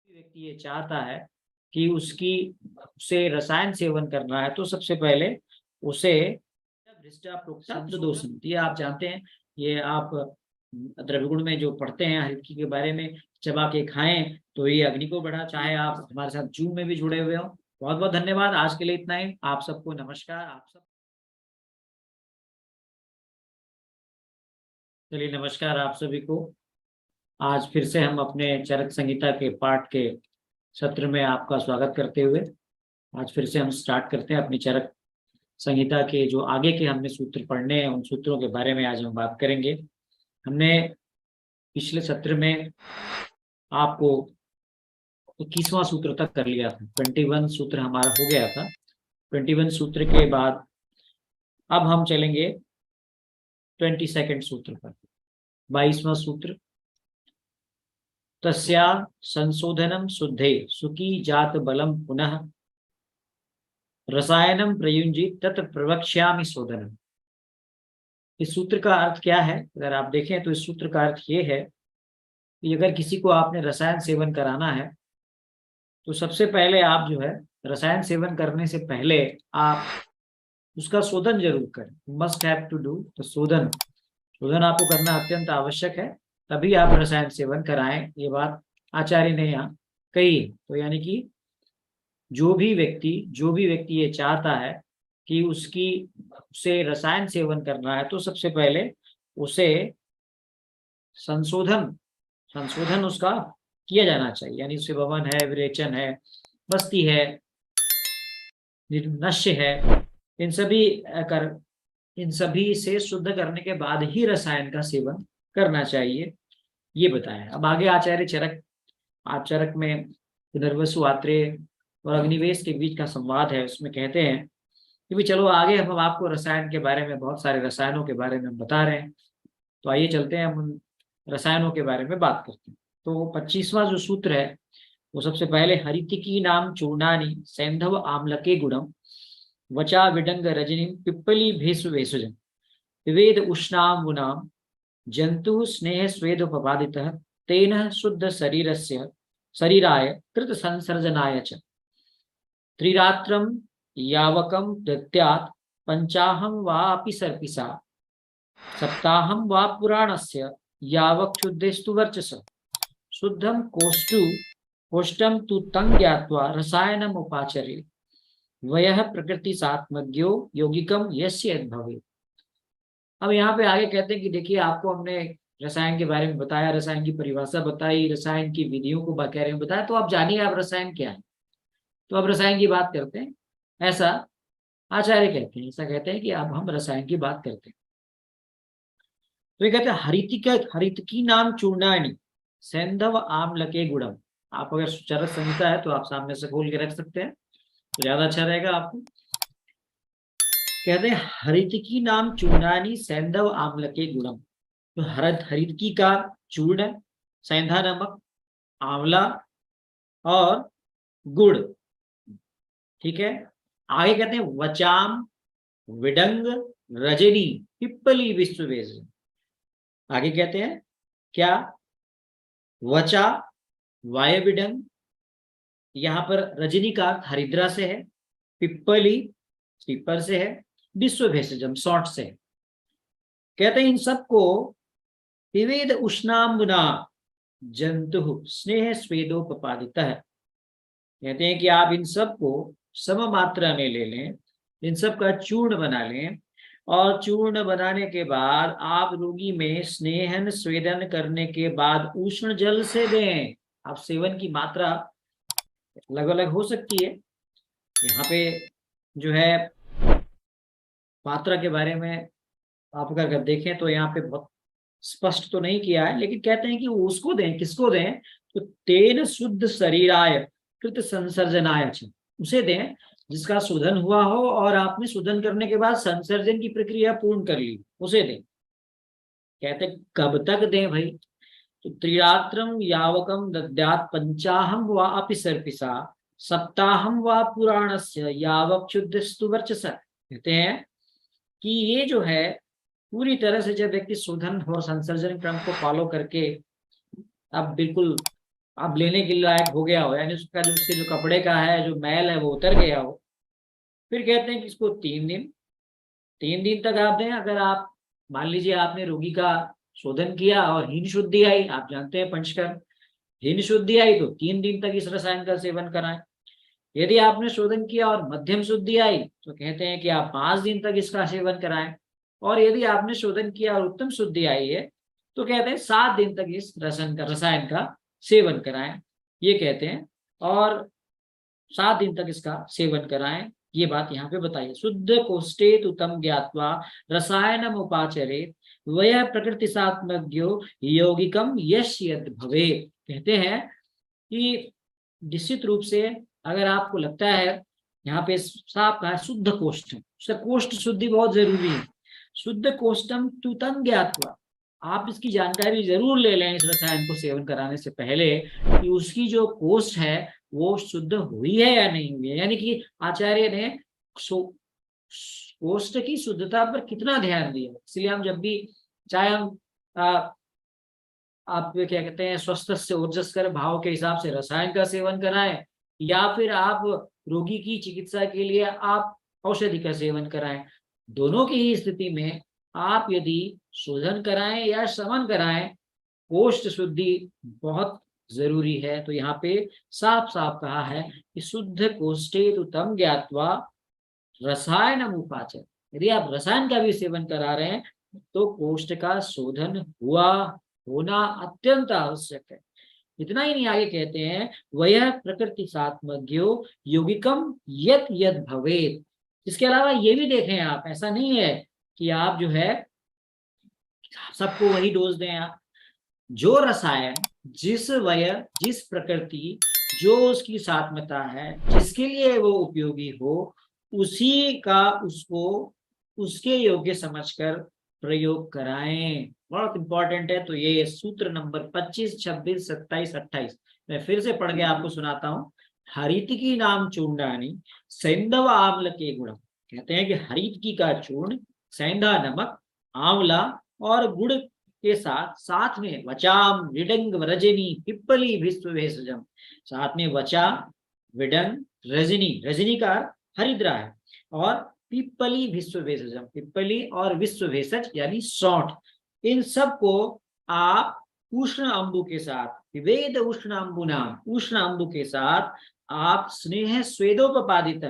व्यक्ति ये चाहता है कि उसे रसायन सेवन करना है तो सबसे पहले उसे भ्रष्टा प्रोक्ता प्रदोषण, ये आप जानते हैं। ये आप द्रव्यगुण में जो पढ़ते हैं हरितकी के बारे में, चबा के खाएं तो ये अग्नि को बढ़ा। चाहे आप हमारे साथ जूम में भी जुड़े हुए हो, बहुत बहुत धन्यवाद। आज के लिए इतना ही। आप सबको नमस्कार। आप सब चलिए, नमस्कार आप सभी को। आज फिर से हम अपने चरक संहिता के पाठ के सत्र में आपका स्वागत करते हुए आज फिर से हम स्टार्ट करते हैं अपनी चरक संहिता के जो आगे के हमने सूत्र पढ़ने हैं, उन सूत्रों के बारे में आज हम बात करेंगे। हमने पिछले सत्र में आपको 21वां सूत्र तक कर लिया था, 21 सूत्र हमारा हो गया था। 21 सूत्र के बाद अब हम चलेंगे 22 सूत्र पर। 22वां सूत्र, तस्या संशोधनम शुद्धे सुखी जात बलम पुनः रसायनम प्रयुंजी तत् प्रवक्ष्यामि शोधनम। इस सूत्र का अर्थ क्या है? अगर आप देखें तो इस सूत्र का अर्थ ये है कि अगर किसी को आपने रसायन सेवन कराना है तो सबसे पहले आप जो है रसायन सेवन करने से पहले आप उसका शोधन जरूर करें। मस्ट हैव टू डू तो शोधन आपको करना अत्यंत आवश्यक है, तभी आप रसायन सेवन कराएं। ये बात आचार्य ने यहाँ कही। तो यानी कि जो भी व्यक्ति ये चाहता है कि उसे रसायन सेवन करना है तो सबसे पहले उसे संशोधन उसका किया जाना चाहिए। यानी उसे वमन है, विरेचन है, बस्ती है, नश्य है, इन सभी से शुद्ध करने के बाद ही रसायन का सेवन करना चाहिए, ये बताया। अब आगे आचार्य चरक में पुनर्वसु आत्रेय और अग्निवेश के बीच का संवाद है, उसमें कहते हैं कि भी चलो आगे हम आपको रसायन के बारे में, बहुत सारे रसायनों के बारे में बता रहे हैं, तो आइए चलते हैं हम उन रसायनों के बारे में बात करते हैं। तो 25वां जो सूत्र है वो सबसे पहले, हरितिकी नाम चूर्णानि सैंधव आम्लके गुणम वचा विडंग रजनी पिप्पली भेषु भेषुजम विवेद उष्णाम गुणाम जंतु स्नेह स्वेदोपपादितः तेन शुद्ध शरीराय कृत संसर्जनाय च त्रिरात्रम यावकम दत्यात् पंचाहम वापि सर्पिसा सप्ताहम वा पुराणस्य यावक शुद्धेस्तु वर्चस शुद्धम कोष्टम तु तं ज्ञात्वा रसायनम उपाचरे वयः प्रकृति सात्मज्ञो यौगिकम यस्य भवेत्। अब यहाँ पे आगे कहते हैं कि देखिए, आपको हमने रसायन के बारे में बताया, रसायन की परिभाषा बताई, रसायन की विधियों को बारे में बताया, तो आप जानिए आप रसायन क्या है। तो अब रसायन की बात करते हैं, ऐसा आचार्य कहते हैं, ऐसा कहते हैं कि अब हम रसायन की बात करते हैं। तो ये कहते हैं हरितकी नाम चूर्णानि सैंधव आम्लके गुणम। आप अगर चरक संहिता है तो आप सामने से खोल के रख सकते हैं तो ज्यादा अच्छा रहेगा आपको। कहते हैं हरितकी नाम चूर्णानि सैंधव आम्लके गुणम। तो हरितकी का चूर्ण, सैंधा नमक, आंवला और गुड़, ठीक है। आगे कहते हैं वचाम विडंग रजनी पिप्पली विश्ववेश। आगे कहते हैं क्या? वचा वाय विडंग, यहाँ पर रजनी का हरिद्रा से है, पिप्पली पीपल से है, विश्व भेषजम शॉर्ट से है। कहते हैं इन सबको विवेद उष्णाम्बुना जंतु स्नेह स्वेदोपपादितः है। कहते हैं कि आप इन सबको सम मात्रा में ले लें, इन सब का चूर्ण बना लें और चूर्ण बनाने के बाद आप रोगी में स्नेहन स्वेदन करने के बाद उष्ण जल से दें। आप सेवन की मात्रा अलग अलग हो सकती है। यहाँ पे जो है मात्रा के बारे में आप अगर देखें तो यहाँ पे बहुत स्पष्ट तो नहीं किया है, लेकिन कहते हैं कि उसको दें, किसको दें? तो तेन शुद्ध शरीराय कृत संसर्जनाय, उसे दें जिसका शोधन हुआ हो और आपने शोधन करने के बाद संसर्जन की प्रक्रिया पूर्ण कर ली, उसे दें। कहते कब तक दें भाई? तो त्रिरात्रम यावकम दद्यात् पंचाहम वा अपि सर्पिसा सप्ताहम वा पुराणस्य यावक शुद्धस्तु वर्चसा। कहते हैं कि ये जो है पूरी तरह से जब व्यक्ति शोधन और संसर्जन क्रम को फॉलो करके अब बिल्कुल अब लेने के लायक हो गया हो, यानी उसका जो उसके जो कपड़े का है जो मैल है वो उतर गया हो, फिर कहते हैं कि इसको 3 दिन, 3 दिन तक आप दें। अगर आप मान लीजिए आपने रोगी का शोधन किया और हीन शुद्धि आई, आप जानते हैं पंचकर्म, हीन शुद्धि आई तो 3 दिन तक इस रसायन का सेवन कराएं। यदि आपने शोधन किया और मध्यम शुद्धि आई तो कहते हैं कि आप 5 दिन तक इसका सेवन कराएं। और यदि आपने शोधन किया और उत्तम शुद्धि आई है तो कहते हैं 7 दिन तक इस रसायन का सेवन कराएं, ये कहते हैं। और 7 दिन तक इसका सेवन कराएं, ये बात यहाँ पे बताइए। शुद्ध कोष्ठे तुतम ज्ञात्वा रसायनम उपाचरे वह प्रकृति सात्मज्ञो यौगिकम यश यद भवे। कहते हैं कि निश्चित रूप से अगर आपको लगता है, यहाँ पे साफ कहा शुद्ध कोष्ठ, कोष्ठ शुद्धि बहुत जरूरी है। शुद्ध कोष्ठम तुतम ज्ञात्वा, आप इसकी जानकारी जरूर ले लें इस रसायन को सेवन कराने से पहले कि उसकी जो कोष्ठ है वो शुद्ध हुई है या नहीं हुई है। यानी कि आचार्य ने कोष्ठ की शुद्धता पर कितना ध्यान दिया। इसलिए हम जब भी, चाहे हम आप क्या कहते हैं स्वस्थ से ऊर्जस्कर भाव के हिसाब से रसायन का सेवन कराएं, या फिर आप रोगी की चिकित्सा के लिए आप औषधि का सेवन कराएं, दोनों की ही स्थिति में आप यदि शोधन कराएं या शमन कराएं, कोष्ठ शुद्धि बहुत जरूरी है। तो यहाँ पे साफ साफ कहा है कि शुद्ध कोष्ठे तम ज्ञात्वा रसायन उपाचर, यदि आप रसायन का भी सेवन करा रहे हैं तो कोष्ठ का शोधन होना अत्यंत आवश्यक है। इतना ही नहीं, आगे कहते हैं वह प्रकृति सात्मज्ञो यौगिकम यत यद भवेत। इसके अलावा ये भी देखें आप, ऐसा नहीं है कि आप जो है सबको वही डोज दें। आप जो रसायन जिस प्रकृति जो उसकी सात्मता है जिसके लिए वो उपयोगी हो, उसी का उसको उसके योग्य समझकर प्रयोग कराएं। बहुत इंपॉर्टेंट है। तो ये सूत्र नंबर 25, 26, 27, 28 मैं फिर से पढ़ के आपको सुनाता हूँ। हरितिकी नाम चूर्णानी सैंधव आम्ल के गुण। कहते हैं कि हरितिकी का चूर्ण सैंधा नमक, आंवला और गुड़ के साथ साथ में वचाम विडंग रजनी पिप्पली विश्व भेषजम, साथ में वचा विडंग रजनी, रजनी का हरिद्रा है, और पिप्पली विश्व भेषजम, पिप्पली और विश्व भेषज यानी सौंठ, इन सब को आप उष्ण अम्बु के साथ, विवेद उष्ण अम्बु नाम, उष्ण अम्बु के साथ आप स्नेह स्वेदोपादित,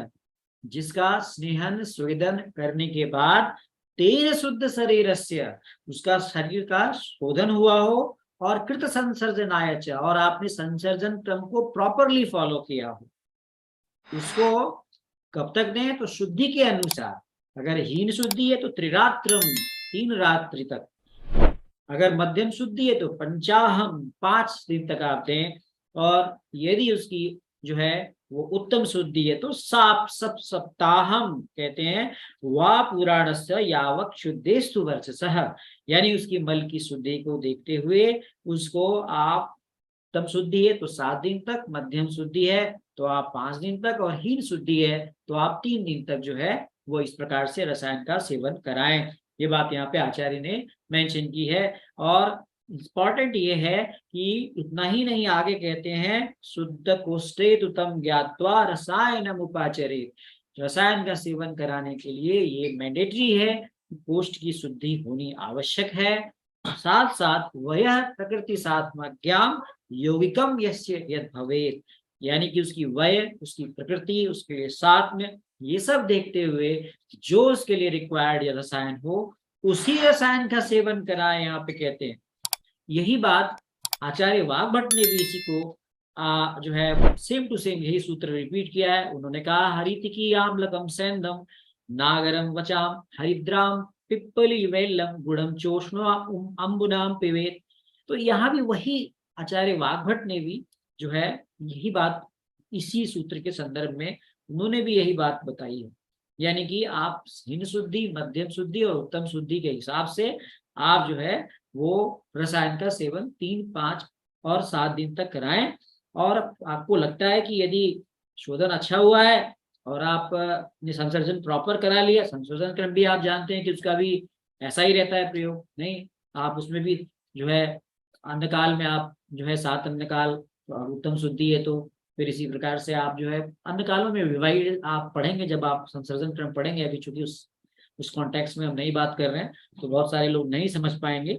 जिसका स्नेहन स्वेदन करने के बाद तेज शुद्ध शरीर से, उसका शरीर का शोधन हुआ हो, और कृत संसर्जनाय, और आपने संसर्जन क्रम को प्रॉपरली फॉलो किया हो, उसको कब तक दें तो शुद्धि के अनुसार। अगर हीन शुद्धि है तो त्रिरात्रम, 3 रात्रि तक। अगर मध्यम शुद्धि है तो पंचाहम, 5 दिन तक आप दें। और यदि उसकी जो है वो उत्तम शुद्धि है तो सप्ताहम कहते हैं वा पुराणस्य यावक शुद्धेस्तु वर्षसः, यानी उसकी मल की शुद्धि को देखते हुए उसको आप, उत्तम शुद्धि है तो 7 दिन तक, मध्यम शुद्धि है तो आप 5 दिन तक, और हीन शुद्धि है तो आप 3 दिन तक जो है वो इस प्रकार से रसायन का सेवन कराएं। ये बात यहाँ पे आचार्य ने मेंशन की है। और इंपॉर्टेंट ये है कि इतना ही नहीं, आगे कहते हैं शुद्ध कोष्ठे तुतम ज्ञात्वा रसायनम उपाचरे, रसायन का सेवन कराने के लिए ये मैंडेटरी है, कोष्ठ की शुद्धि होनी आवश्यक है। साथ साथ वह प्रकृति सात्मज्ञाम यौगिकम यस्य यद भवेत, यानी कि उसकी वय, उसकी प्रकृति, उसके साथ में ये सब देखते हुए जो उसके लिए रिक्वायर्ड या रसायन हो उसी रसायन का सेवन कराए, यहाँ पे कहते हैं। यही बात आचार्य वाग्भट ने भी इसी को जो है सेम टू सेम यही सूत्र रिपीट किया है। उन्होंने कहा हरितिकी आम्लकम सैंधम नागरम वचाम हरिद्राम पिप्पली वेल्लम गुड़म चोष्णो अम्बुनाम पिवेत। तो यहाँ भी वही आचार्य वाग्भट ने भी जो है यही बात इसी सूत्र के संदर्भ में उन्होंने भी यही बात बताई है। यानी कि आप हीन शुद्धि, मध्यम शुद्धि और उत्तम शुद्धि के हिसाब से आप जो है वो रसायन का सेवन 3, 5 और 7 दिन तक कराएं। और आपको लगता है कि यदि शोधन अच्छा हुआ है और आप ने संसर्जन प्रॉपर करा लिया, संशोधन क्रम भी आप जानते हैं कि उसका भी ऐसा ही रहता है प्रयोग, नहीं आप उसमें भी जो है अन्नकाल में आप जो है 7 अन्नकाल तो अब उत्तम शुद्धि है, तो फिर इसी प्रकार से आप जो है अन्य कालों में विवाहित आप पढ़ेंगे, जब आप संसर्जन क्रम पढ़ेंगे, अभी चूंकि उस कॉन्टेक्स्ट में हम नहीं बात कर रहे हैं तो बहुत सारे लोग नहीं समझ पाएंगे।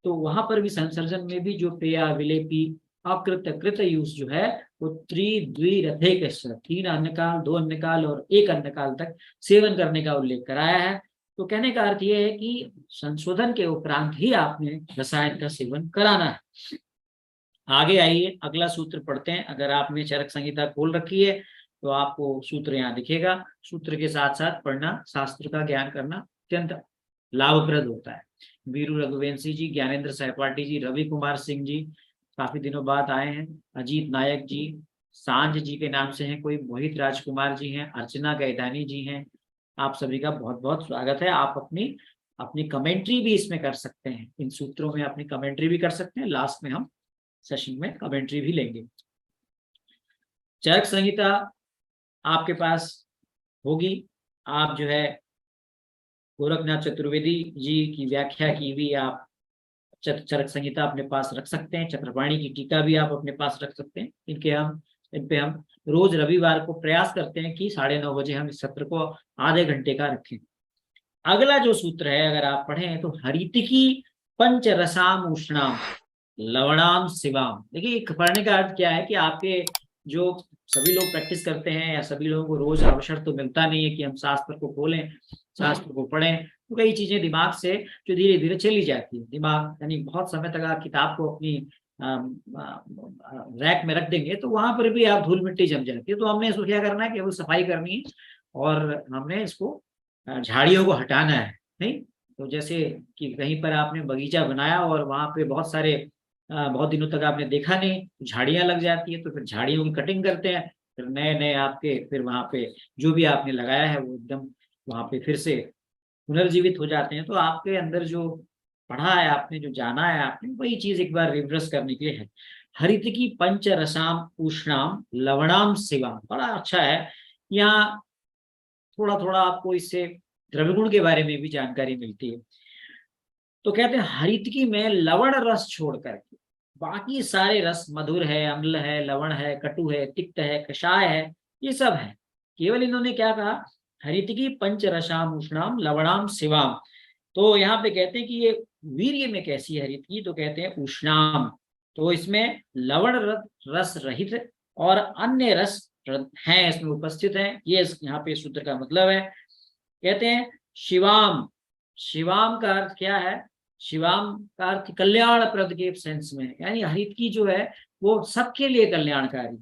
तो वहां पर भी संसर्जन में भी जो पेया विलेपी अकृत कृत यूज जो है वो त्रिद्विरथेक, 3 अन्नकाल, 2 अन्नकाल और 1 अन्नकाल तक सेवन करने का उल्लेख कराया है। तो कहने का अर्थ यह है कि संशोधन के उपरांत ही आपने रसायन का सेवन कराना है। आगे आइए अगला सूत्र पढ़ते हैं। अगर आपने चरक संहिता खोल रखी है तो आपको सूत्र यहाँ दिखेगा। सूत्र के साथ साथ पढ़ना, शास्त्र का ज्ञान करना अत्यंत लाभप्रद होता है। वीरू रघुवंशी जी, ज्ञानेंद्र सहपाठी जी, रवि कुमार सिंह जी काफी दिनों बाद आए हैं, अजीत नायक जी, सांझ जी के नाम से हैं कोई, मोहित राजकुमार जी हैं, अर्चना कैदानी जी हैं, आप सभी का बहुत बहुत स्वागत है। आप अपनी अपनी कमेंट्री भी इसमें कर सकते हैं, इन सूत्रों में अपनी कमेंट्री भी कर सकते हैं। लास्ट में हम सेशन में कमेंट्री भी लेंगे। चरक संहिता आपके पास होगी, आप जो है गोरखनाथ चतुर्वेदी जी की व्याख्या की भी आप चरक संहिता अपने पास रख सकते हैं। चक्रपाणी की टीका भी आप अपने पास रख सकते हैं। इन पे हम रोज रविवार को प्रयास करते हैं कि 9:30 बजे हम इस सत्र को आधे घंटे का रखें। अगला जो सूत्र है अगर आप पढ़ें तो हरितिकी पंच रसाम उष्णाम लवणाम शिवाम। देखिए पढ़ने का अर्थ क्या है कि आपके जो सभी लोग प्रैक्टिस करते हैं या सभी लोगों को रोज अवसर तो मिलता नहीं है कि हम शास्त्र को खोलें, शास्त्र को पढ़ें, तो कई चीजें दिमाग से जो धीरे धीरे चली जाती है। दिमाग यानी बहुत समय तक आप किताब को अपनी रैक में रख देंगे तो वहां पर भी आप धूल मिट्टी जम जाती है। तो हमने इसको क्या करना है, केवल सफाई करनी है और हमने इसको झाड़ियों को हटाना है। नहीं तो जैसे कि कहीं पर आपने बगीचा बनाया और वहां पे बहुत सारे बहुत दिनों तक आपने देखा नहीं, तो झाड़ियां लग जाती है, तो फिर झाड़ियों की कटिंग करते हैं, फिर नए नए आपके फिर वहां पे जो भी आपने लगाया है वो एकदम वहां पे फिर से पुनर्जीवित हो जाते हैं। तो आपके अंदर जो पढ़ा है आपने, जो जाना है आपने, वही चीज एक बार रिफ्रेश करने के लिए है। हरित की पंच रसाम उष्णाम लवणाम शिवाम, बड़ा अच्छा है। यहाँ थोड़ा थोड़ा आपको इससे द्रव्यगुण के बारे में भी जानकारी मिलती है। तो कहते हैं हरितकी में लवण रस छोड़ करके बाकी सारे रस, मधुर है, अम्ल है, लवण है, कटु है, तिक्त है, कषाय है, ये सब है। केवल इन्होंने क्या कहा, हरितकी पंच रसाम उष्णाम लवणाम शिवाम। तो यहाँ पे कहते हैं कि ये वीर्य में कैसी है हरितकी, तो कहते हैं उष्णाम। तो इसमें लवण रस रहित और अन्य रस हैं इसमें उपस्थित हैं, ये यहाँ पे सूत्र का मतलब है। कहते हैं शिवाम, शिवाम का अर्थ क्या है, शिवाम का अर्थ कल्याण प्रद के सेंस में, यानी हरित की जो है वो सबके लिए कल्याणकारी।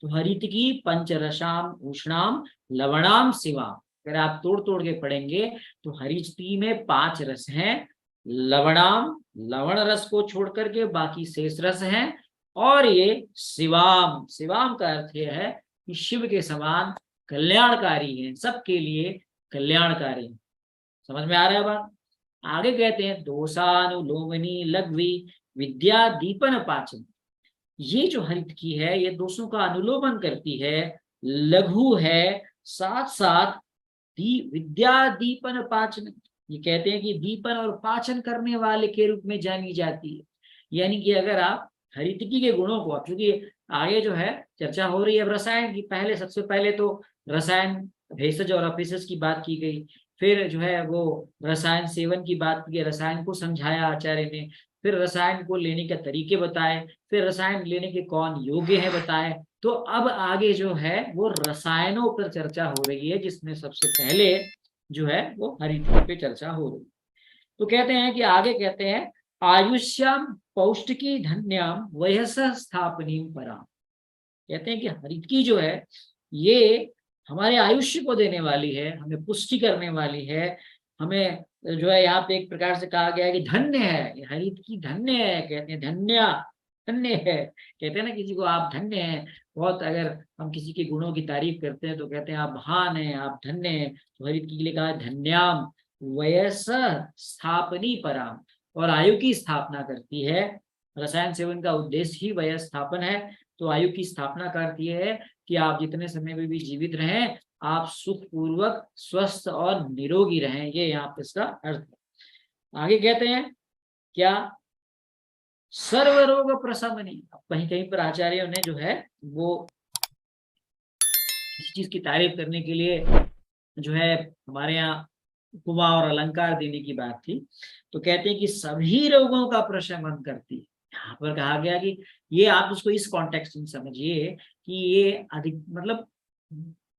तो हरित की पंचरसाम उष्णाम लवणाम शिवाम, अगर आप तोड़ तोड़ के पढ़ेंगे तो हरित में 5 रस हैं, लवणाम लवण रस को छोड़ करके बाकी शेष रस हैं, और ये शिवाम, शिवाम का अर्थ यह है कि शिव के समान कल्याणकारी है, सबके लिए कल्याणकारी। समझ में आ रहा है बात। आगे कहते हैं दोषानुलोमनी लघ्वी विद्या दीपन पाचन। ये जो हरित की है ये दोषों का अनुलोमन करती है, लघु है, साथ साथ विद्या दीपन पाचन। ये कहते हैं कि दीपन और पाचन करने वाले के रूप में जानी जाती है। यानी कि अगर आप हरितकी के गुणों को, क्योंकि आगे जो है चर्चा हो रही है रसायन की, पहले सबसे पहले तो रसायन भेषज और अपेषज की बात की गई, फिर जो है वो रसायन सेवन की बात की, रसायन को समझाया आचार्य ने, फिर रसायन को लेने के तरीके बताए, फिर रसायन लेने के कौन योग्य है बताए। तो अब आगे जो है वो रसायनों पर चर्चा हो रही है, जिसमें सबसे पहले जो है वो हरित पे चर्चा हो रही है। तो कहते हैं कि आगे कहते हैं आयुष्याम पौष्टिकी धन्याम वयस स्थापनी पराम। कहते हैं कि हरित की जो है ये हमारे आयुष्य को देने वाली है, हमें पुष्टि करने वाली है, हमें जो है यहाँ पे एक प्रकार से कहा गया है कि धन्य है, हरित की धन्य है। कहते हैं धन्य, धन्य है, कहते हैं ना किसी को आप धन्य हैं बहुत, अगर हम किसी के गुणों की तारीफ करते हैं तो कहते हैं आप महान हैं, आप धन्य हैं। तो हरित के लिए कहा धन्याम वयस स्थापनी पराम, और आयु की स्थापना करती है। रसायन सेवन का उद्देश्य ही वयस स्थापन है। तो आयु की स्थापना का अर्थ यह है कि आप जितने समय में भी जीवित रहें आप सुखपूर्वक स्वस्थ और निरोगी रहें, ये यहाँ पे इसका अर्थ है। आगे कहते हैं क्या, सर्वरोग प्रशमनी। कहीं कहीं पर आचार्यों ने जो है वो इस चीज की तारीफ करने के लिए जो है हमारे यहाँ उपमा और अलंकार देने की बात थी। तो कहते हैं कि सभी रोगों का प्रशमन करती है। यहाँ पर कहा गया कि ये आप उसको इस कॉन्टेक्स्ट में समझिए कि ये अधिक मतलब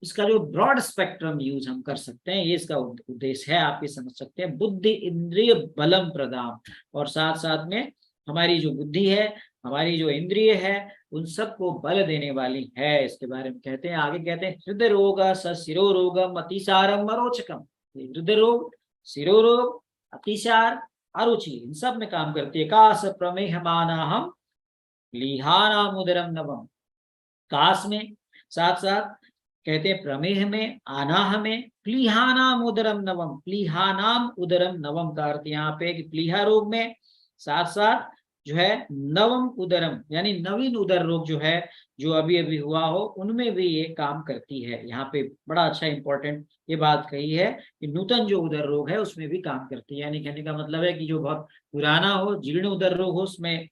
इसका जो ब्रॉड स्पेक्ट्रम यूज हम कर सकते हैं, ये इसका उद्देश्य है। आप ये समझ सकते हैं बुद्धि इंद्रिय बलम प्रदान, और साथ साथ में हमारी जो बुद्धि है, हमारी जो इंद्रिय है, उन सबको बल देने वाली है। इसके बारे में कहते हैं, आगे कहते हैं हृदय रोग शिरो रोगम अतिसारम अरोचकम। हृदय रोग, शिरो रोग, अतिसार, अरुचि, इन सब में काम करती है। कास प्रमेह माना हम लिहाना मुदरम नवम। कास में, साथ साथ कहते हैं प्रमेह में, आनाह में, प्लीहानाम उदरम नवम। प्लीहानाम उदरम नवम का अर्थ यहाँ पे कि प्लीहा रोग में, साथ साथ जो है नवम उदरम यानी नवीन उदर रोग जो है, जो अभी अभी हुआ हो, उनमें भी ये काम करती है। यहाँ पे बड़ा अच्छा इंपॉर्टेंट ये बात कही है कि नूतन जो उदर रोग है उसमें भी काम करती है। यानी कहने का मतलब है कि जो बहुत पुराना हो, जीर्ण उदर रोग हो, उसमें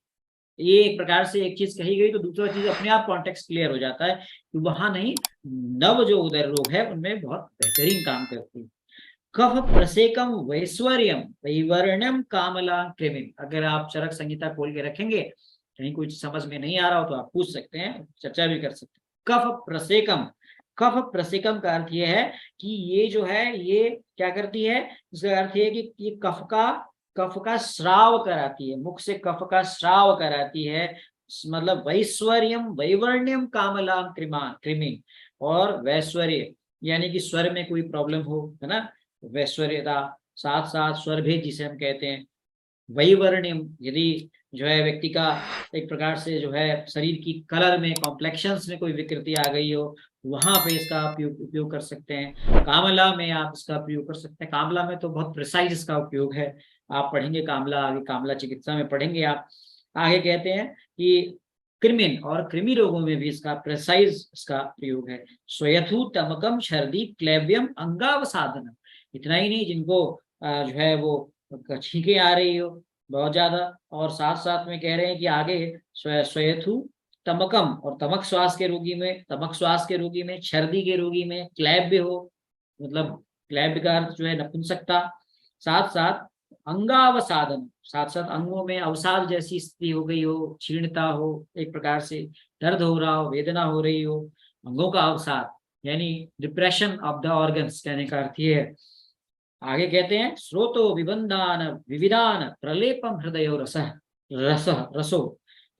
ये एक प्रकार से एक चीज कही गई तो दूसरा चीज अपने आप कॉन्टेक्स्ट क्लियर हो जाता है कि वहां नहीं, नव जो उदर रोग है उनमें बहुत बेहतरीन काम करती है। कफ प्रसेकम वैश्वर्यम वैवर्ण्यम कामला कृमिम। अगर आप चरक संहिता खोल के रखेंगे, कहीं कुछ समझ में नहीं आ रहा हो तो आप पूछ सकते हैं, चर्चा भी कर सकते हैं। कफ प्रसेकम, कफ प्रसेकम का अर्थ ये है कि ये जो है ये क्या करती है, इसका अर्थ ये कि ये कफ का स्राव कराती है, मुख से कफ का स्राव कराती है। मतलब वैश्वर्यम वैवर्ण्यम कामलाम कृमिन, और वैश्वर्य यानी कि स्वर में कोई प्रॉब्लम हो, है ना, वैश्वर्यता, साथ साथ स्वर भेद जिसे हम कहते हैं। वैवर्ण्यम, यदि जो है व्यक्ति का एक प्रकार से जो है शरीर की कलर में, कॉम्प्लेक्शंस में कोई विकृति आ गई हो, वहां पे इसका उपयोग कर सकते हैं। कामला में आप इसका प्रयोग कर सकते हैं। कामला में तो बहुत प्रिसाइज इसका उपयोग है, आप पढ़ेंगे कामला, आगे कामला चिकित्सा में पढ़ेंगे आप। आगे कहते हैं कि कृमिन, और कृमि रोगों में भी इसका प्रिसाइज इसका प्रयोग है। स्वयथु तमकम शर्दी क्लेव्यम अंगावसाधन। इतना ही नहीं, जिनको जो है वो छींके आ रही हो बहुत ज्यादा, और साथ साथ में कह रहे हैं कि आगे स्वयथु तमकम, और तमक श्वास के रोगी में, तमक श्वास के रोगी में, छर्दी के रोगी में, क्लैब भी हो, मतलब क्लैब का अर्थ जो है नपुंसकता, साथ साथ अंगावसाधन, साथ साथ अंगों में अवसाद जैसी स्थिति हो गई हो, क्षीणता हो, एक प्रकार से दर्द हो रहा हो, वेदना हो रही हो, अंगों का अवसाद यानी डिप्रेशन ऑफ द ऑर्गन्स, कहने का अर्थ ये है। आगे कहते हैं स्रोतो विबंधान विविधान प्रलेपम हृदय रसो।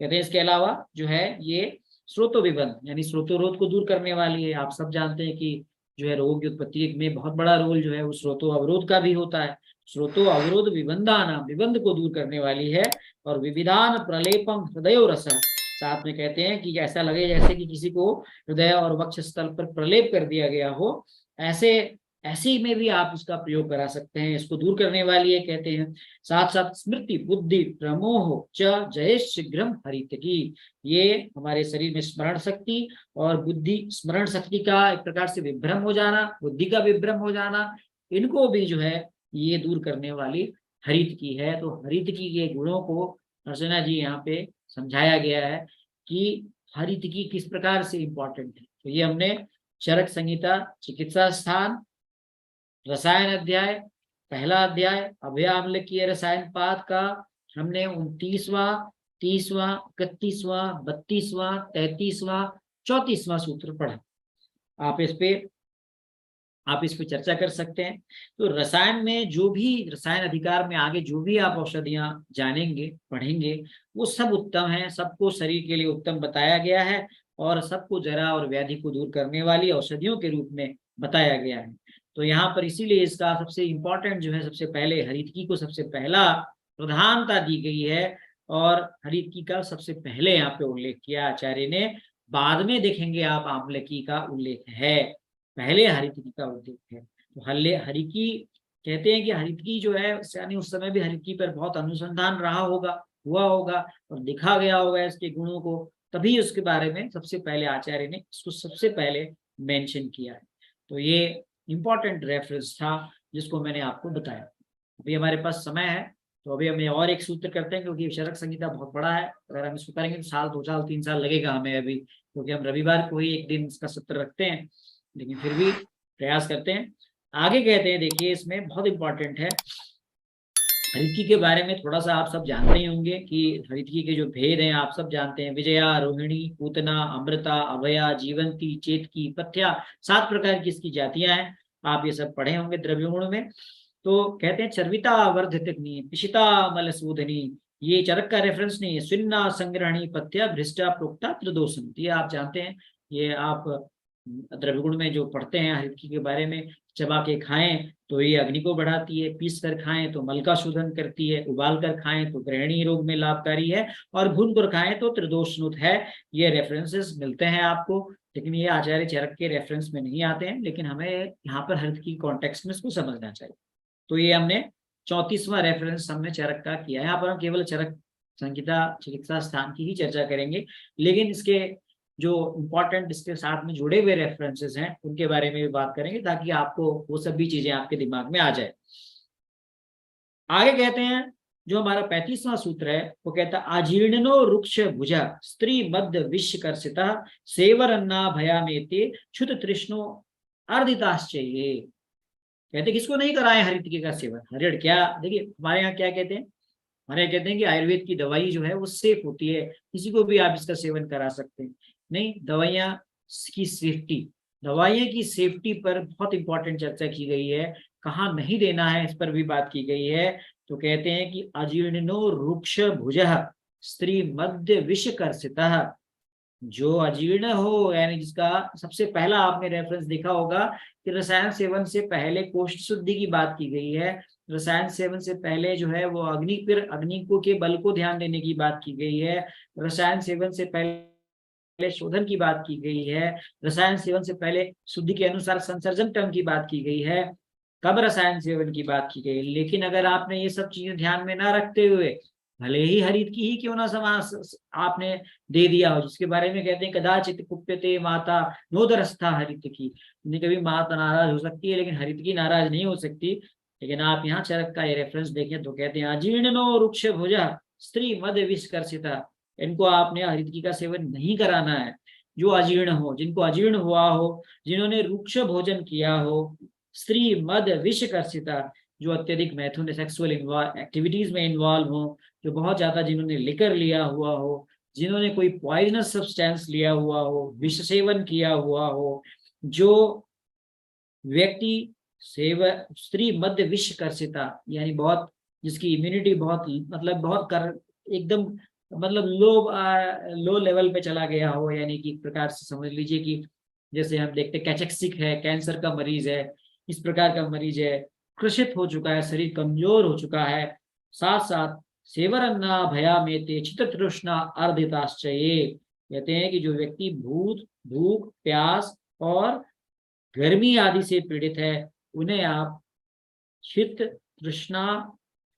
कहते हैं इसके अलावा जो है ये स्रोतो विबंध यानी स्रोतोरोध को दूर करने वाली है। आप सब जानते हैं कि जो है रोग की उत्पत्ति में बहुत बड़ा रोल जो है वो स्रोतो अवरोध का भी होता है। स्रोतो अवरोध विबंधान, विबंध को दूर करने वाली है। और विविधान प्रलेपम हृदय रस, साथ में कहते हैं कि ऐसा लगे जैसे कि किसी को हृदय और वक्ष स्थल पर प्रलेप कर दिया गया हो, ऐसे ऐसे में भी आप इसका प्रयोग करा सकते हैं, इसको दूर करने वाली है कहते हैं। साथ साथ स्मृति बुद्धि प्रमोह च जय शीघ्रम हरितकी, ये हमारे शरीर में स्मरण शक्ति और बुद्धि, स्मरण शक्ति का एक प्रकार से विभ्रम हो जाना, बुद्धि का विभ्रम हो जाना, इनको भी जो है ये दूर करने वाली हरित की है। तो हरित की के गुणों को अर्चना जी यहाँ पे समझाया गया है कि हरित की किस प्रकार से इंपॉर्टेंट है। तो ये हमने चरक संहिता चिकित्सा स्थान रसायन अध्याय, पहला अध्याय अभ्याम्ल की रसायन पाद का हमने 29वां, 30वां, 31वां, 32वां, 33वां, 34वां सूत्र पढ़ा। आप इस पे चर्चा कर सकते हैं। तो रसायन में जो भी, रसायन अधिकार में आगे जो भी आप औषधियां जानेंगे, पढ़ेंगे, वो सब उत्तम है, सबको शरीर के लिए उत्तम बताया गया है, और सबको जरा और व्याधि को दूर करने वाली औषधियों के रूप में बताया गया है। तो यहाँ पर इसीलिए इसका सबसे इम्पोर्टेंट जो है, सबसे पहले हरितकी को सबसे पहला प्रधानता दी गई है, और हरितकी का सबसे पहले यहाँ पे उल्लेख किया आचार्य ने। बाद में देखेंगे आप आम्लकी का उल्लेख है, पहले हरितकी का उल्लेख है। तो हरिकी कहते हैं कि हरितकी जो है, यानी उस समय भी हरितकी पर बहुत अनुसंधान रहा होगा, हुआ होगा, और देखा गया होगा इसके गुणों को, तभी उसके बारे में सबसे पहले आचार्य ने इसको सबसे पहले मेंशन किया है। तो ये इंपॉर्टेंट रेफरेंस था जिसको मैंने आपको बताया। अभी हमारे पास समय है, तो अभी हमें और एक सूत्र करते हैं, क्योंकि चरक संहिता बहुत बड़ा है। अगर हम इसको करेंगे तो साल, 2 साल, 3 साल लगेगा हमें अभी, क्योंकि हम रविवार को ही एक दिन इसका सत्र रखते हैं, लेकिन फिर भी प्रयास करते हैं। आगे कहते हैं, देखिए इसमें बहुत इंपॉर्टेंट है, हरितकी के बारे में थोड़ा सा आप सब जानते ही होंगे कि हरितकी के जो भेद हैं आप सब जानते हैं। विजया, रोहिणी, पूतना, अमृता, अभया, जीवंती, चेतकी, पथ्या, 7 प्रकार की इसकी जातियां हैं। आप ये सब पढ़े होंगे द्रव्य गुण में। तो कहते हैं चर्विता वर्धितग्नि, पिशिता मलसूदनी, ये चरक का रेफरेंस नहीं है। स्विन्ना संग्रहणी पथ्या भ्रष्टा प्रोक्ता त्रिदोषम, ये आप जानते हैं। ये आप द्रव्य गुण में जो पढ़ते हैं हरितकी के बारे में, चबा के खाएं तो ये अग्नि को बढ़ाती है, पीस कर खाएं तो मल का शोधन करती है, उबाल कर खाएं तो ग्रहणी रोग में लाभकारी है, और भून कर खाएं तो त्रिदोषनुत है। ये रेफरेंसेस मिलते हैं आपको, लेकिन ये आचार्य चरक के रेफरेंस में नहीं आते हैं, लेकिन हमें यहाँ पर हरितकी कॉन्टेक्स्ट में इसको समझना चाहिए। तो ये हमने 34वां रेफरेंस हमने चरक का किया है। यहाँ पर हम केवल चरक संहिता चिकित्सा स्थान की ही चर्चा करेंगे, लेकिन इसके जो इम्पोर्टेंट इसके साथ में जुड़े हुए रेफरेंसेस हैं उनके बारे में भी बात करेंगे, ताकि आपको वो सभी चीजें आपके दिमाग में आ जाए। आगे कहते हैं, जो हमारा 35वां सूत्र है वो कहता है आजीर्णनो रुक्ष भुजा स्त्री मध्य विश्व कर्षिता सेवर अन्ना भयामेते क्षुत तृष्णो अर्धिताश्चर्ये। कहते किसको नहीं कराए हरितकी का सेवन। हरिण क्या, देखिए हमारे यहाँ क्या कहते हैं, हमारे यहाँ कहते हैं कि आयुर्वेद की दवाई जो है वो सेफ होती है, किसी को भी आप इसका सेवन करा सकते हैं। नहीं, दवाइयाँ की सेफ्टी, दवाइयाँ की सेफ्टी पर बहुत इंपॉर्टेंट चर्चा की गई है। कहाँ नहीं देना है इस पर भी बात की गई है। तो कहते हैं कि अजीर्णो रुक्ष भुजः स्त्री मध्य विष कर्षितः, जो अजीर्ण हो, यानी जिसका सबसे पहला आपने रेफरेंस देखा होगा कि रसायन सेवन से पहले कोष्ठ शुद्धि की बात की गई है। रसायन सेवन से पहले जो है वो अग्नि को के बल को ध्यान देने की बात की गई है। रसायन सेवन से पहले शोधन की बात की गई है। रसायन सेवन से पहले शुद्धि के अनुसार संसर्जन टर्म की बात की गई है। कब रसायन सेवन की बात की गई। लेकिन अगर आपने ये सब चीजें ध्यान में ना रखते हुए भले ही हरित की ही क्यों ना समास आपने दे दिया हो, जिसके बारे में कहते हैं कदाचित कुप्यते माता नोदरस्था हरित की, कभी माता नाराज हो सकती है लेकिन हरित की नाराज नहीं हो सकती। लेकिन आप यहाँ चरक का ये रेफरेंस देखें तो कहते हैं अजीर्णनो रुक्ष भुजा स्त्री मध्य विष कर्षिता, इनको आपने हरितकी का सेवन नहीं कराना है। जो अजीर्ण हो, जिनको अजीर्ण हुआ हो, जिन्होंने रुक्ष भोजन किया हो, स्त्री मध्य विष कर्षिता, जो अत्यधिक मैथुन सेक्सुअल एक्टिविटीज में इन्वॉल्व हो, जो बहुत ज्यादा जिन्होंने लिकर लिया हुआ हो, जिन्होंने कोई पॉइजनस सब्सटेंस लिया हुआ हो, विष सेवन किया हुआ हो, जो व्यक्ति स्त्री मध्य विष कर्षिता, यानी बहुत जिसकी इम्यूनिटी बहुत मतलब बहुत कर एकदम मतलब लो लेवल पे चला गया हो, यानी कि एक प्रकार से समझ लीजिए कि जैसे हम देखते कैचेक्सिक है, कैंसर का मरीज है, इस प्रकार का मरीज है, कृषित हो चुका है, शरीर कमजोर हो चुका है, साथ साथ सेवरन्ना भया में चित तृष्णा अर्धिताश्चये। कहते हैं कि जो व्यक्ति भूख प्यास और गर्मी आदि से पीड़ित है, उन्हें आप चित तृष्णा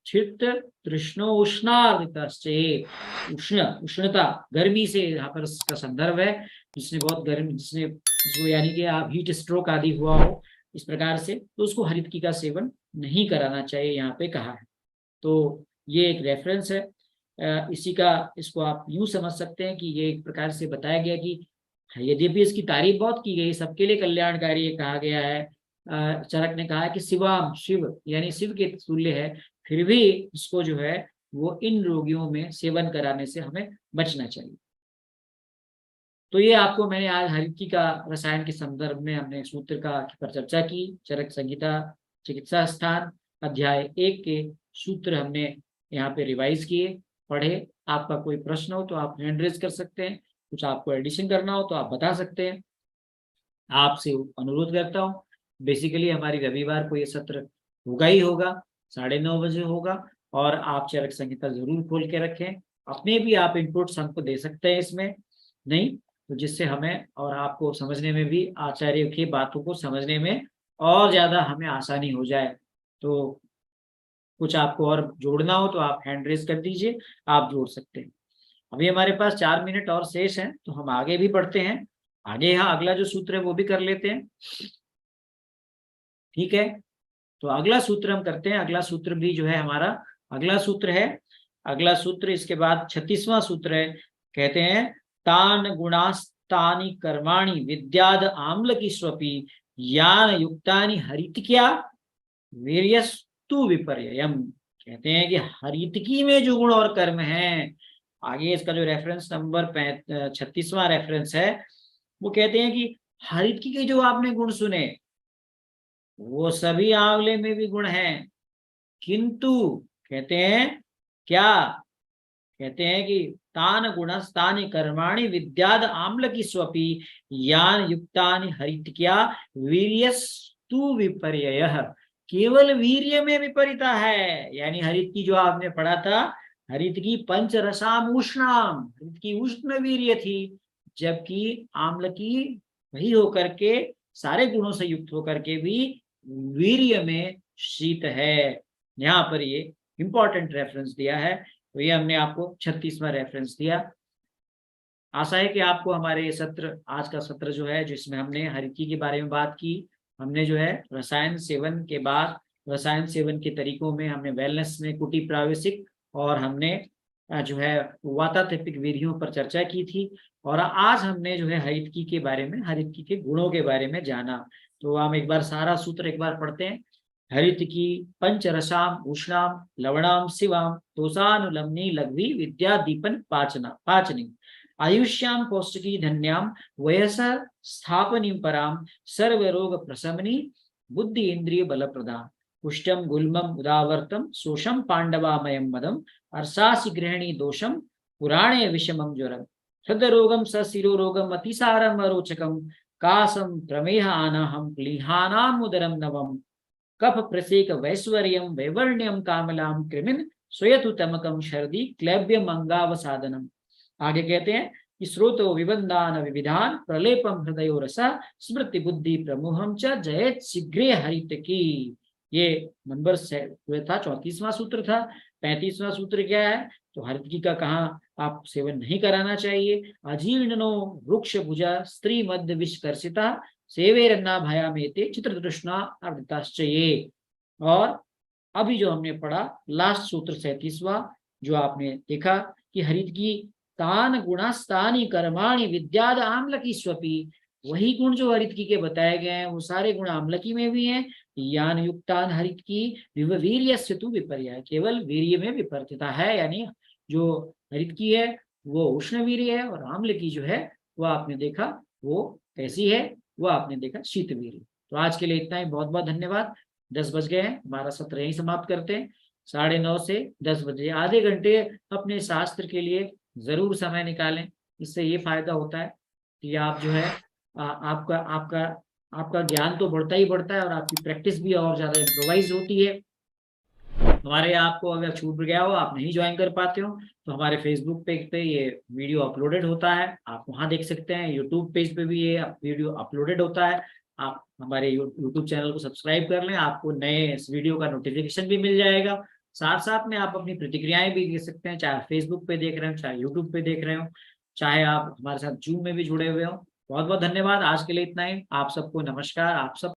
चित तृष्णो उष्णार्धिताश्चये, उष्णता गर्मी से यहाँ पर इसका संदर्भ है, जिसने बहुत गर्मी जिसको यानी कि आप हीट स्ट्रोक आदि हुआ हो इस प्रकार से, तो उसको हरितकी का सेवन नहीं कराना चाहिए, यहाँ पे कहा है। तो ये एक रेफरेंस है। इसी का इसको आप यूं समझ सकते हैं कि ये एक प्रकार से बताया गया कि यद्यपि इसकी तारीफ बहुत की गई, सबके लिए कल्याणकारी ये कहा गया है, चरक ने कहा है कि शिवाम शिव यानी शिव के तुल्य है, फिर भी इसको जो है वो इन रोगियों में सेवन कराने से हमें बचना चाहिए। तो ये आपको मैंने आज हरितकी का रसायन के संदर्भ में हमने सूत्र का पर चर्चा की। चरक संहिता चिकित्सा स्थान अध्याय 1 के सूत्र हमने यहाँ पे रिवाइज किए, पढ़े। आपका कोई प्रश्न हो तो आप हैंड रेज कर सकते हैं, कुछ आपको एडिशन करना हो तो आप बता सकते हैं। आपसे अनुरोध करता हूँ, बेसिकली हमारी रविवार को ये सत्र होगा ही होगा, 9:30 बजे होगा, और आप चरक संहिता जरूर खोल के रखें। अपने भी आप इनपुट्स हमको दे सकते हैं इसमें, नहीं तो जिससे हमें और आपको समझने में भी, आचार्य की बातों को समझने में और ज्यादा हमें आसानी हो जाए। तो कुछ आपको और जोड़ना हो तो आप हैंड रेज कर दीजिए, आप जोड़ सकते हैं। अभी हमारे पास 4 मिनट और शेष हैं, तो हम आगे भी बढ़ते हैं। आगे यहाँ अगला जो सूत्र है वो भी कर लेते हैं, ठीक है। तो अगला सूत्र हम करते हैं। अगला सूत्र भी जो है हमारा अगला सूत्र इसके बाद 36वां सूत्र है, कहते हैं तान गुणास्तानि कर्माणि विद्याद आम्ल की स्वपी यान युक्तानि हरितिक्या वीर्यस्तु विपर्ययम्। कहते हैं कि हरितकी में जो गुण और कर्म हैं, आगे इसका जो रेफरेंस नंबर 36वां रेफरेंस है, वो कहते हैं कि हरितकी के जो आपने गुण सुने वो सभी आंवले में भी गुण हैं, किंतु कहते हैं क्या, कहते हैं कि तान गुणस्तानि कर्माणि विद्याद आम्ल की स्वपी यान युक्तानि हरितक्या वीर्यस्तु विपर्ययः। केवल वीर्य में विपरीता है, यानी हरित की जो आपने पढ़ा था, हरित की पंच रसाम उष्णाम, हरित की उष्ण वीर्य थी, जबकि आम्ल की वही होकर के सारे गुणों से युक्त होकर के भी वीर्य में शीत है। यहाँ पर ये इंपॉर्टेंट रेफरेंस दिया है, तो ये हमने आपको 36वां रेफरेंस दिया। आशा है कि आपको हमारे सत्र, आज का सत्र जो है, जिसमें हमने हरितकी के बारे में बात की, हमने जो है रसायन सेवन के बाद रसायन सेवन के तरीकों में हमने वेलनेस में कुटी प्रावेशिक और हमने जो है वातात्रिक विधियों पर चर्चा की थी, और आज हमने जो है हरितकी के बारे में, हरितकी के गुणों के बारे में जाना। तो हम एक बार सारा सूत्र एक बार पढ़ते हैं। हरितकी पंचरसाम उष्णाम लवणाम शिवाम दोषानुलम्नी लघ्वी विद्या दीपन पाचनी आयुष्याम पौष्टिकी धन्याम वयसा स्थापनी पराम सर्वरोग प्रशमनी बुद्धि इंद्रिय बल प्रदा पुष्टम गुल्मम उदावर्तम शोषम पांडवामयम मदम अर्षासि गृहिणी दोषम पुराणे विषमम ज्वरम हृदरोगम सशिरोरोगम अतिसारम अरोचकम कासम प्रमेह आनाहम क्लीहानाम उदरम नवम कफ प्रसेक वैश्वर्यम वैवर्ण्यम कामलाम कृमिन स्वयतु तमकम शर्दी क्लैब्यम अंगावसादनम। आगे कहते हैं कि स्रोतो विबंधान विविधान प्रलेपम हृदय रसा स्मृति बुद्धि प्रमोहम च जयत शीघ्रे हरित की। ये नंबर था 34वां सूत्र था। 35वां सूत्र क्या है, तो हरितकी का कहाँ आप सेवन नहीं कराना चाहिए। अजीर्णनो वृक्ष भुजा स्त्री मध्य विषकर्षिता सेवेरन्ना भयामेते चित्र तृष्णा अर्दिताश्चये। और अभी जो हमने पढ़ा लास्ट सूत्र 37वां, जो आपने देखा कि हरितकी तान गुणास्तानि कर्माणि विद्याद आम्लकी स्वपी, वही गुण जो हरितकी के बताए गए हैं वो सारे गुण आम्लकी में भी हैं। यान युक्तान हरितकी वीर्यस्य तु विपर्यय, केवल वीर्य में विपरीतता है, यानी जो हरितकी है वो उष्ण वीर्य है और आम्लकी जो है वो आपने देखा वो कैसी है, वो आपने देखा शीत वीर्य। तो आज के लिए इतना ही, बहुत बहुत धन्यवाद। 10 बज गए हैं, हमारा सत्र यहीं समाप्त करते हैं। 9:30 से 10 बजे आधे घंटे अपने शास्त्र के लिए जरूर समय निकालें। इससे ये फायदा होता है कि आप जो है आपका आपका आपका ज्ञान तो बढ़ता ही बढ़ता है और आपकी प्रैक्टिस भी और ज्यादा इम्प्रोवाइज होती है। हमारे आपको अगर छूट गया हो, आप नहीं ज्वाइन कर पाते हो, तो हमारे फेसबुक पेज पे ये वीडियो अपलोडेड होता है, आप वहां देख सकते हैं। यूट्यूब पेज पे भी ये वीडियो अपलोडेड होता है। आप हमारे यूट्यूब चैनल को सब्सक्राइब कर लें, आपको नए इस वीडियो का नोटिफिकेशन भी मिल जाएगा। साथ साथ में आप अपनी प्रतिक्रियाएं भी दे सकते हैं, चाहे फेसबुक पे देख रहे हो, चाहे यूट्यूब पे देख रहे हो, चाहे आप हमारे साथ जूम में भी जुड़े हुए हो। बहुत बहुत धन्यवाद। आज के लिए इतना ही। आप सबको नमस्कार। आप सब